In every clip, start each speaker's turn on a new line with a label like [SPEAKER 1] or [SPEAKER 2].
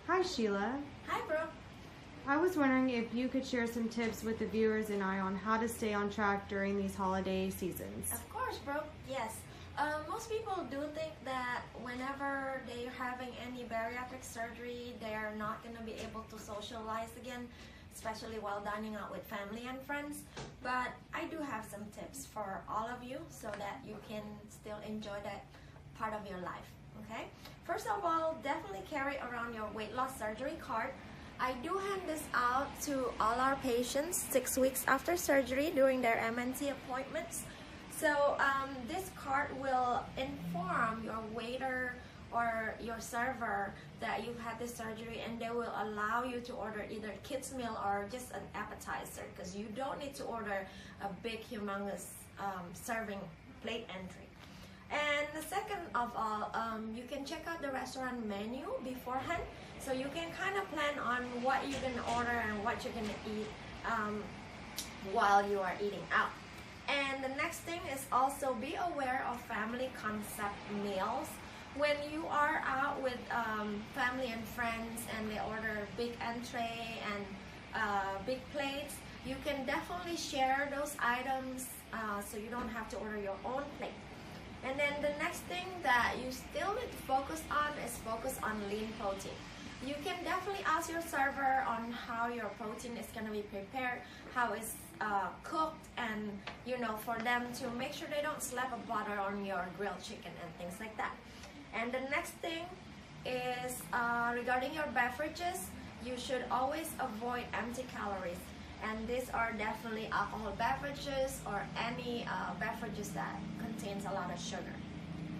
[SPEAKER 1] Hi Sheila.
[SPEAKER 2] Hi, bro.
[SPEAKER 1] I was wondering if you could share some tips with the viewers and I on how to stay on track during these holiday seasons.
[SPEAKER 2] Of course, bro. Yes. Most people do think that whenever they're having any bariatric surgery, they're not going to be able to socialize again, especially while dining out with family and friends. But I do have some tips for all of you so that you can still enjoy that part of your life. Okay? First of all, definitely carry around your weight loss surgery card. I do hand this out to all our patients 6 weeks after surgery during their MNT appointments. So this card will inform your waiter or your server that you've had this surgery, and they will allow you to order either kids meal or just an appetizer, because you don't need to order a big humongous serving plate entry. And the second of all, you can check out the restaurant menu beforehand, so you can kind of plan on what you're going to order and what you're going to eat while you are eating out. And the next thing is also be aware of family concept meals. When you are out with family and friends and they order big entree and big plates, you can definitely share those items so you don't have to order your own plate. And then the next thing that you still need to focus on is focus on lean protein. You can definitely ask your server on how your protein is going to be prepared, how it's cooked, and for them to make sure they don't slap a butter on your grilled chicken and things like that. And the next thing is regarding your beverages, you should always avoid empty calories. And these are definitely alcohol beverages or any beverages that contains a lot of sugar.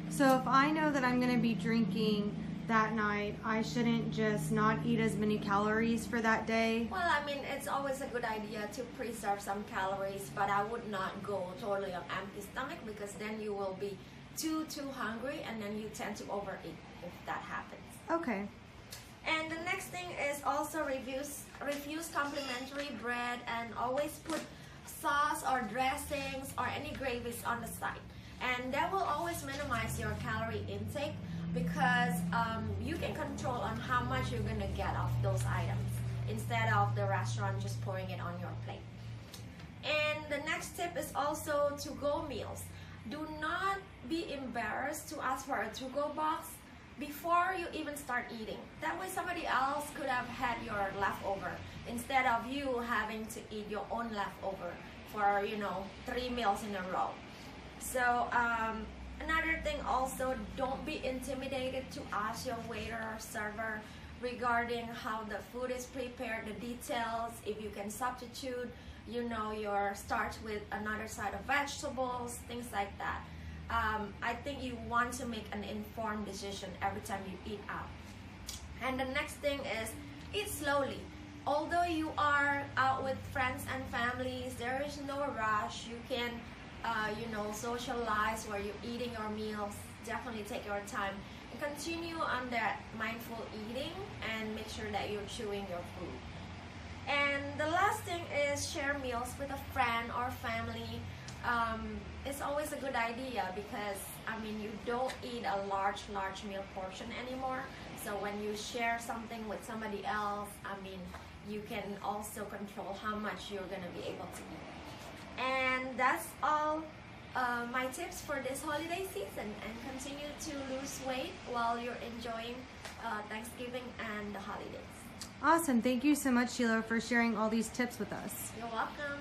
[SPEAKER 1] So if I know that I'm going to be drinking that night, I shouldn't just not eat as many calories for that day?
[SPEAKER 2] Well, I mean, it's always a good idea to preserve some calories, but I would not go totally on empty stomach, because then you will be too hungry and then you tend to overeat if that happens.
[SPEAKER 1] Okay.
[SPEAKER 2] And the next thing is also refuse complimentary bread, and always put sauce or dressings or any gravies on the side. And that will always minimize your calorie intake, because you can control on how much you're going to get of those items instead of the restaurant just pouring it on your plate. And the next tip is also to-go meals. Do not be embarrassed to ask for a to-go box before you even start eating. That way somebody else could have had your leftover instead of you having to eat your own leftover for 3 meals in a row. So another thing also, don't be intimidated to ask your waiter or server regarding how the food is prepared, the details, if you can substitute your starch with another side of vegetables, things like that. I think you want to make an informed decision every time you eat out. And the next thing is eat slowly. Although you are out with friends and families, there is no rush. You can socialize where you're eating your meals. Definitely take your time and continue on that mindful eating, and make sure that you're chewing your food. And the last thing is share meals with a friend or family. It's always a good idea, because you don't eat a large meal portion anymore. So when you share something with somebody else, you can also control how much you're going to be able to eat. And that's all my tips for this holiday season, and continue to lose weight while you're enjoying Thanksgiving and the holidays.
[SPEAKER 1] Awesome. Thank you so much, Sheila, for sharing all these tips with us.
[SPEAKER 2] You're welcome.